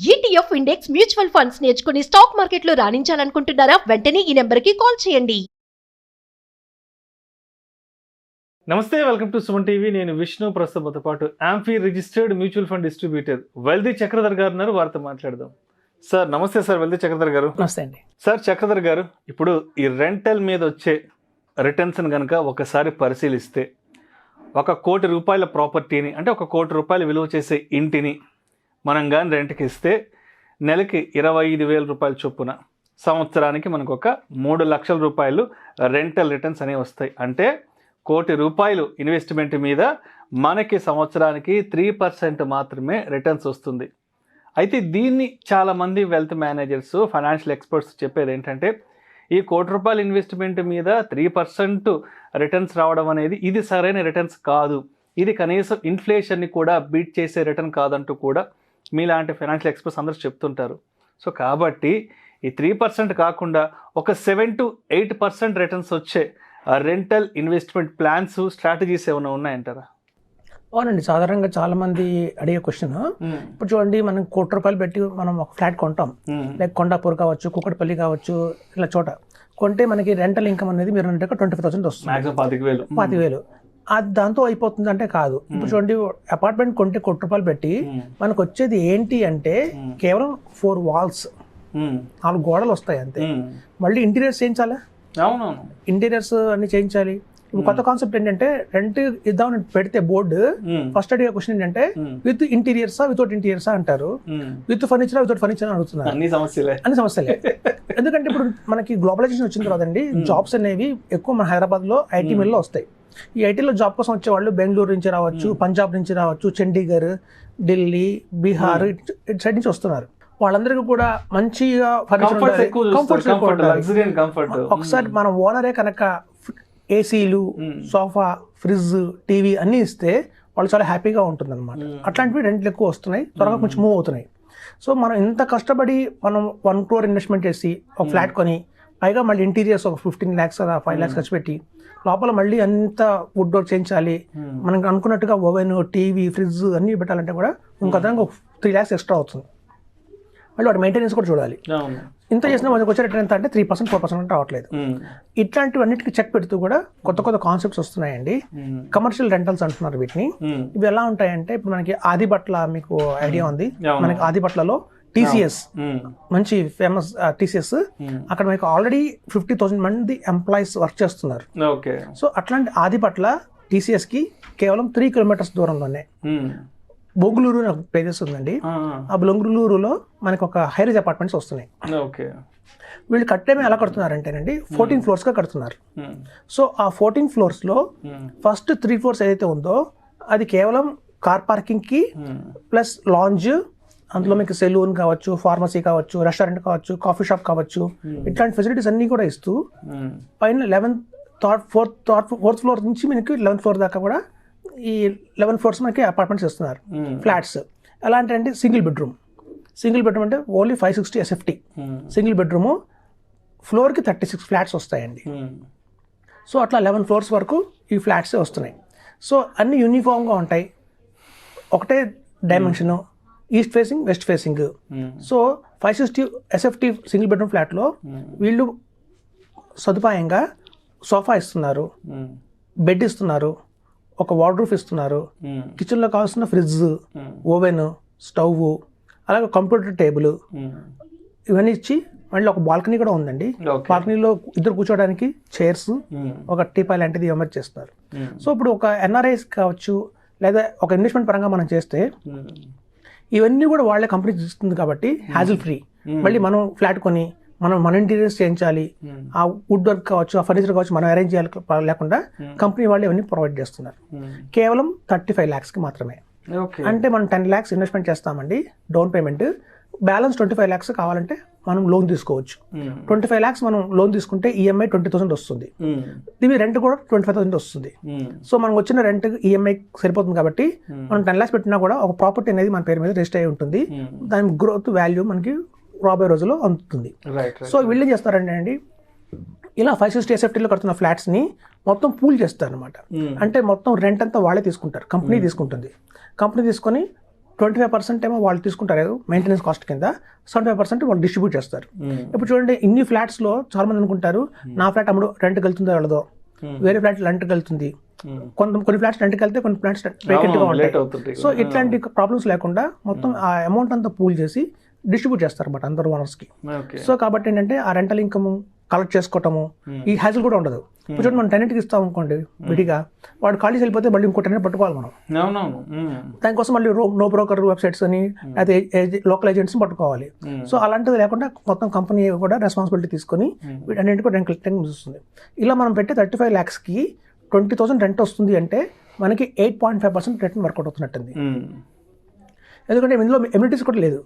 ETF index mutual funds నేర్చుకుని stock మార్కెట్లో రాణించాలనుకుంటున్నారా? వెంటనే ఈ నెంబర్కి కాల్ చేయండి. నమస్తే, వెల్కమ్ టు సుమన్ టీవీ. నేను విష్ణు. ప్రస్తుతంతో పాటు amphi registered mutual fund distributor wealthy Chakradhar గారు ఉన్నారు. వారితో మాట్లాడదాం. సార్ నమస్తే. సార్ వెల్దీ చక్రధర్ గారు. నమస్తే అండి. సార్ చక్రధర్ గారు, ఇప్పుడు ఈ రెంటల్ మీద వచ్చే రిటర్న్స్ కనుక ఒకసారి పరిశీలిస్తే, 1 కోటి రూపాయల ప్రాపర్టీని, అంటే 1 కోటి రూపాయలు విలువ చేసే ఇంటిని మనం కానీ రెంట్కి ఇస్తే నెలకి 25,000 రూపాయల చొప్పున, సంవత్సరానికి మనకు ఒక 3 లక్షల రూపాయలు రెంటల్ రిటర్న్స్ అనేవి వస్తాయి. అంటే 1 కోటి రూపాయలు ఇన్వెస్ట్మెంట్ మీద మనకి సంవత్సరానికి 3% మాత్రమే రిటర్న్స్ వస్తుంది. అయితే దీన్ని చాలామంది వెల్త్ మేనేజర్స్, ఫైనాన్షియల్ ఎక్స్పర్ట్స్ చెప్పేది ఏంటంటే, ఈ 1 కోటి రూపాయల ఇన్వెస్ట్మెంట్ మీద 3% రిటర్న్స్ రావడం అనేది ఇది సరైన రిటర్న్స్ కాదు, ఇది కనీసం ఇన్ఫ్లేషన్ని కూడా బీట్ చేసే రిటర్న్ కాదంటూ కూడా మీలాంటి ఫైనాన్షియల్ ఎక్స్పర్ట్స్ అందరూ చెప్తుంటారు. సో కాబట్టి ఈ 3% కాకుండా ఒక 7 to 8% రిటర్న్స్ వచ్చే రెంటల్ ఇన్వెస్ట్మెంట్ ప్లాన్స్, స్ట్రాటజీస్ ఏమైనా ఉన్నాయంటారా? అవునండి, సాధారణంగా చాలా మంది అడిగే క్వశ్చన్. ఇప్పుడు చూడండి, మనం 1 కోటి రూపాయలు పెట్టి మనం ఒక ఫ్లాట్ కొంటాం. లైక్ కొండాపూర్ కావచ్చు, కూకట్పల్లి కావచ్చు, ఇలా చోట కొంటే మనకి రెంటల్ ఇన్కమ్ అనేది మీరు అంటే 25,000 వస్తుంది. 25,000 అది దాంతో అయిపోతుంది అంటే కాదు. ఇప్పుడు చూడండి, అపార్ట్మెంట్ కొంటే 1 కోటి రూపాయలు పెట్టి మనకు వచ్చేది ఏంటి అంటే కేవలం 4 వాల్స్, 4 గోడలు వస్తాయి అంతే. మళ్ళీ ఇంటీరియర్స్ చేయించాలా? అవునవును, ఇంటీరియర్స్ అన్ని చేయించాలి. ఇప్పుడు కొత్త కాన్సెప్ట్ ఏంటంటే, రెంట్ ఇద్దామని పెడితే బోర్డు ఫస్ట్ అడిగే క్వశ్చన్ ఏంటంటే, విత్ ఇంటీరియర్సా వితౌట్ ఇంటీరియర్సా అంటారు, విత్ ఫర్నిచర్ వితౌట్ ఫర్నిచర్ అని అడుగుతున్నారు. అన్ని సమస్యలే. ఎందుకంటే ఇప్పుడు మనకి గ్లోబలైజేషన్ వచ్చిన తర్వాత అండి, జాబ్స్ అనేవి ఎక్కువ మన హైదరాబాద్ లో ఐటీ మిల్ లో వస్తాయి. ఈ ఐటీలో జాబ్ కోసం వచ్చే వాళ్ళు బెంగళూరు నుంచి రావచ్చు, పంజాబ్ నుంచి రావచ్చు, చండీగఢ్, ఢిల్లీ, బీహార్ ఇటు సైడ్ నుంచి వస్తున్నారు. వాళ్ళందరికీ కూడా మంచిగా ఒకసారి మన ఓనరే కనుక ఏసీలు, సోఫా, ఫ్రిడ్జ్, టీవీ అన్నీ ఇస్తే వాళ్ళు చాలా హ్యాపీగా ఉంటుంది అనమాట. అట్లాంటివి రెంట్లు ఎక్కువ వస్తున్నాయి, త్వరగా కొంచెం మూవ్ అవుతున్నాయి. సో మనం ఇంత కష్టపడి మనం 1 crore ఇన్వెస్ట్మెంట్ చేసి ఒక ఫ్లాట్ కొని, పైగా మళ్ళీ ఇంటీరియర్స్ ఒక 15 lakhs 5 lakhs ఖర్చు పెట్టి, లోపల మళ్ళీ అంత వుడ్ వర్క్ చేయించాలి, మనకు అనుకున్నట్టుగా ఓవెన్, టీవీ, ఫ్రిడ్జ్ అన్నీ పెట్టాలంటే కూడా ఇంకొక 3 lakhs ఎక్స్ట్రా అవుతుంది. మళ్ళీ వాటి మెయింటెనెన్స్ కూడా చూడాలి. ఇంత చేసిన మనకు వచ్చే రిటర్న్ ఎంత అంటే 3%, 4% రావట్లేదు. ఇట్లాంటివన్నిటికీ చెక్ పెడుతూ కూడా కొత్త కాన్సెప్ట్స్ వస్తున్నాయండి. కమర్షియల్ రెంటల్స్ అంటున్నారు వీటిని. ఇవి ఎలా ఉంటాయంటే, ఇప్పుడు మనకి ఆదిబట్ల, మీకు ఐడియా ఉంది, మనకి ఆదిబట్లలో TCS, మంచి ఫేమస్ TCS, అక్కడ మనకి ఆల్రెడీ 50,000 మంది ఎంప్లాయీస్ వర్క్ చేస్తున్నారు. సో అట్లాంటి ఆదిబట్ల TCS కి కేవలం 3 kilometers దూరంలోనే బొంగుళూరు అని ఒక ప్లేసెస్ ఉందండి. ఆ బొంగుళూరులో మనకు ఒక హైరేజ్ అపార్ట్మెంట్స్ వస్తున్నాయి. వీళ్ళు కట్టేమే ఎలా కడుతున్నారంటేనండి, 14 floors గా కడుతున్నారు. సో ఆ 14 floors లో ఫస్ట్ 3 floors ఏదైతే ఉందో అది కేవలం కార్ పార్కింగ్ కి ప్లస్ లాంజ్, అందులో మీకు సెలూన్ కావచ్చు, ఫార్మసీ కావచ్చు, రెస్టారెంట్ కావచ్చు, కాఫీ షాప్ కావచ్చు, ఇట్లాంటి ఫెసిలిటీస్ అన్ని కూడా ఇస్తూ పైన 4th floor నుంచి మనకి 11th floor దాకా కూడా ఈ 11 floors మనకి అపార్ట్మెంట్స్ ఇస్తున్నారు, ఫ్లాట్స్. ఎలా అంటే సింగిల్ బెడ్రూమ్ అంటే ఓన్లీ 560 SFT సింగిల్ బెడ్రూమ్, ఫ్లోర్కి 36 ఫ్లాట్స్ వస్తాయండి. సో అట్లా 11 floors వరకు ఈ ఫ్లాట్సే వస్తున్నాయి. సో అన్ని యూనిఫామ్గా ఉంటాయి, ఒకటే dimension, east facing, west facing. So 560 SFT single bedroom ఫ్లాట్లో వీళ్ళు సదుపాయంగా సోఫా ఇస్తున్నారు, బెడ్ ఇస్తున్నారు, ఒక వార్డ్రూఫ్ ఇస్తున్నారు, కిచెన్లో కావాల్సిన ఫ్రిడ్జ్, ఓవెన్, స్టవ్, అలాగే కంప్యూటర్ టేబుల్ ఇవన్నీ ఇచ్చి, మళ్ళీ ఒక బాల్కనీ కూడా ఉందండి. బాల్కనీలో ఇద్దరు కూర్చోడానికి చైర్స్, ఒక టీపాయ్ లాంటిది అమర్చి చేస్తున్నారు. సో ఇప్పుడు ఒక NRIs కావచ్చు, లేదా ఒక ఇన్వెస్ట్మెంట్ పరంగా మనం చేస్తే ఇవన్నీ కూడా వాళ్ళే కంపెనీ ఇస్తుంది కాబట్టి హ్యాజిల్ ఫ్రీ. మళ్ళీ మనం ఫ్లాట్ కొని మన ఇంటీరియర్స్ చేయించాలి, ఆ వుడ్ వర్క్ కావచ్చు, ఆ ఫర్నిచర్ కావచ్చు మనం అరేంజ్ చేయాలి లేకుండా కంపెనీ వాళ్ళు ఇవన్నీ ప్రొవైడ్ చేస్తున్నారు. కేవలం 35 lakhs కి మాత్రమే. అంటే మనం 10 lakhs ఇన్వెస్ట్మెంట్ చేస్తామండి డౌన్ పేమెంట్, బ్యాలెన్స్ 25 lakhs కావాలంటే మనం లోన్ తీసుకోవచ్చు. 25 lakhs మనం లోన్ తీసుకుంటే EMI 20,000 వస్తుంది, దీని రెంట్ కూడా 25,000 వస్తుంది. సో మనకు వచ్చిన రెంట్ EMI సరిపోతుంది కాబట్టి మనం 10 lakhs పెట్టినా కూడా ఒక ప్రాపర్టీ అనేది మన పేరు మీద రిజిస్టర్ అయి ఉంటుంది. దాని గ్రోత్ వాల్యూ మనకి రాబోయే రోజుల్లో అందుతుంది. సో వీళ్ళు ఏం చేస్తారంటే అండి, ఇలా 560 SFTలో కడుతున్న ఫ్లాట్స్ని మొత్తం పూల్ చేస్తారు అనమాట. అంటే మొత్తం రెంట్ అంతా వాళ్ళే తీసుకుంటారు, కంపెనీ తీసుకుంటుంది. కంపెనీ తీసుకొని 25% ఏమో వాళ్ళు తీసుకుంటారు మెయింటెనెన్స్ కాస్ట్ కింద, 75% వాళ్ళు డిస్ట్రిబ్యూట్ చేస్తారు. ఇప్పుడు చూడండి, ఇన్ని ఫ్లాట్స్లో చాలా మంది అనుకుంటారు నా ఫ్లాట్ అమ్ముడు రెంట్కి వెళ్తుందో వెళ్ళదో, వేరే ఫ్లాట్ రెంట్కి వెళ్తుంది, కొన్ని ఫ్లాట్స్ రెంట్కి వెళ్తే కొన్ని ఫ్లాట్స్ వేకెంట్గా ఉంటాయి. సో ఇట్లాంటి ప్రాబ్లమ్స్ లేకుండా మొత్తం ఆ అమౌంట్ అంతా పూల్ చేసి డిస్ట్రిబ్యూట్ చేస్తారు అన్నమాట అందరు ఓనర్స్కి. సో కాబట్టి ఏంటంటే ఆ రెంటల్ ఇన్కమ్ కలెక్ట్ చేసుకోవటము ఈ హ్యాజిల్ కూడా ఉండదు. ఇప్పుడు చూడండి, మనం టెనెంట్కి ఇస్తాం అనుకోండి విడిగా, వాడు ఖాళీ వెళ్ళిపోతే మళ్ళీ ఇంకో టెనెంట్ పట్టుకోవాలి మనం. దానికోసం మళ్ళీ నో బ్రోకర్ వెబ్సైట్స్ అని అయితే లోకల్ ఏజెంట్స్ని పట్టుకోవాలి. సో అలాంటిది లేకుండా మొత్తం కంపెనీ కూడా రెస్పాన్సిబిలిటీ తీసుకొని వీటన్నింటి కూడా రెంట్ కలెక్టింగ్ వస్తుంది. ఇలా మనం పెట్టే 35 lakhsకి 20,000 రెంట్ వస్తుంది అంటే మనకి 8.5% రిటర్న్ వర్కౌట్ అవుతున్నట్టుంది. ఎందుకంటే ఇందులో ఎమ్యూనిటీస్ కూడా లేదు,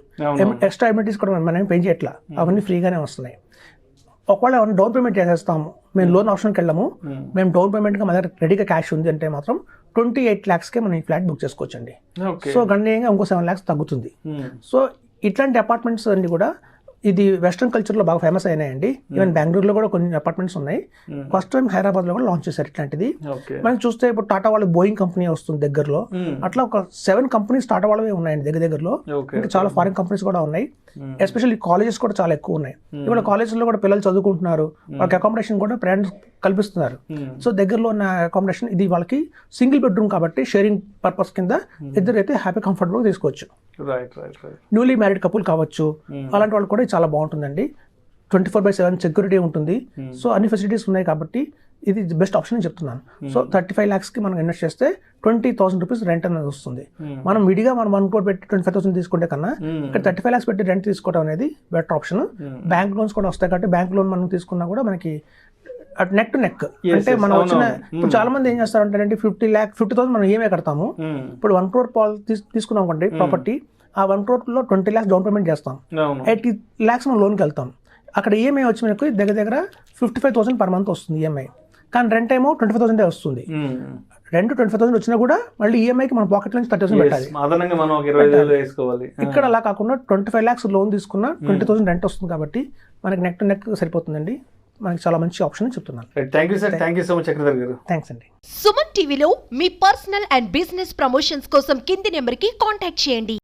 ఎక్స్ట్రా ఎమ్యూనిటీస్ కూడా మనం పే చేయట్లా, అవన్నీ ఫ్రీగానే వస్తున్నాయి. ఒకవేళ ఏమైనా డౌన్ పేమెంట్ చేసేస్తాము, మేము లోన్ ఆప్షన్కి వెళ్ళాము, మేము డౌన్ పేమెంట్గా మన దగ్గర రెడీగా క్యాష్ ఉంది అంటే మాత్రం 28 lakhsకే మనం ఈ ఫ్లాట్ బుక్ చేసుకోవచ్చండి. సో గణనీయంగా ఇంకో 7 lakhs తగ్గుతుంది. సో ఇట్లాంటి అపార్ట్మెంట్స్ అన్ని కూడా ఇది వెస్ట్రన్ కల్చర్లో బాగా ఫేమస్ అయినాయండి. ఈవెన్ బెంగళూరులో కూడా కొన్ని అపార్ట్మెంట్స్ ఉన్నాయి. ఫస్ట్ టైం హైదరాబాద్లో కూడా లాంచ్ చేశారు ఇట్లాంటిది. మనం చూస్తే ఇప్పుడు టాటా వాళ్ళ బోయింగ్ కంపెనీ వస్తుంది దగ్గరలో, అట్లా ఒక 7 కంపెనీస్ టాటా వాళ్ళవే ఉన్నాయండి దగ్గరలో. ఇంకా చాలా ఫారిన్ కంపెనీస్ కూడా ఉన్నాయి. ఎస్పెషల్లీ కాలేజెస్ కూడా చాలా ఎక్కువ ఉన్నాయి. ఇవాళ కాలేజెస్లో కూడా పిల్లలు చదువుకుంటున్నారు, వాళ్ళకి అకామిడేషన్ కూడా పేరెంట్స్ కల్పిస్తున్నారు. సో దగ్గరలో ఉన్న అకామిడేషన్ ఇది వాళ్ళకి సింగిల్ బెడ్రూమ్ కాబట్టి షేరింగ్ పర్పస్ కింద ఇద్దరు అయితే హ్యాపీ కంఫర్టబుల్గా తీసుకోవచ్చు. న్యూలీ మ్యారీడ్ కపుల్ కావచ్చు, అలాంటి వాళ్ళు కూడా చాలా బాగుంటుందండి. 24/7 సెక్యూరిటీ ఉంటుంది. సో అన్ని ఫెసిలిటీస్ ఉన్నాయి కాబట్టి ఇది బెస్ట్ ఆప్షన్ అని చెప్తున్నాను. సో 35 lakhsకి మనం ఇన్వెస్ట్ చేస్తే 20,000 rupees రెంట్ అనేది వస్తుంది. మనం విడిగా మనం 1 crore పెట్టి 25,000 తీసుకుంటే కన్నా ఇక్కడ 35 lakhs పెట్టి రెంట్ తీసుకోవడం అనేది బెటర్ ఆప్షన్. బ్యాంక్ లోన్స్ కూడా వస్తాయి కాబట్టి బ్యాంక్ లోన్ మనం తీసుకున్నా కూడా మనకి నెక్ టు నెక్ అంటే మనం వచ్చిన ఇప్పుడు చాలా మంది ఏం చేస్తారంటే 50,000 మనం ఈఎంఐ కడతాము. ఇప్పుడు 1 crore తీసుకున్నాం అనుకోండి ప్రాపర్టీ, ఆ 1 crore 20 lakhs డౌన్ పేమెంట్ చేస్తాం, 80 lakhs మనం లోన్కి వెళ్తాం. అక్కడ ఈఎంఐ వచ్చి మనకు దగ్గర 55,000 per month వస్తుంది ఈఎంఐ, కానీ రెంట్ ఏమో 25,000 వస్తుంది. రెంట్ 25,000 వచ్చినా కూడా మళ్ళీ ఈఎంఐకి మన పాకెట్ నుంచి 30,000 పెట్టాలి. ఇక్కడ అలా కాకుండా 25 lakhs లోన్ తీసుకున్నా 20,000 రెంట్ వస్తుంది కాబట్టి మనకి నెక్ టు నెక్ సరిపోతుందండి. మనకి చాలా మంచి ఆప్షన్ చెప్తున్నాను. Thank you so much Chakradhar గారు. థ్యాంక్స్ అండి. సుమన్ టీవీలో మీ పర్సనల్ అండ్ బిజినెస్ ప్రమోషన్స్ కోసం కింది నెంబర్కి కాంటాక్ట్ చేయండి.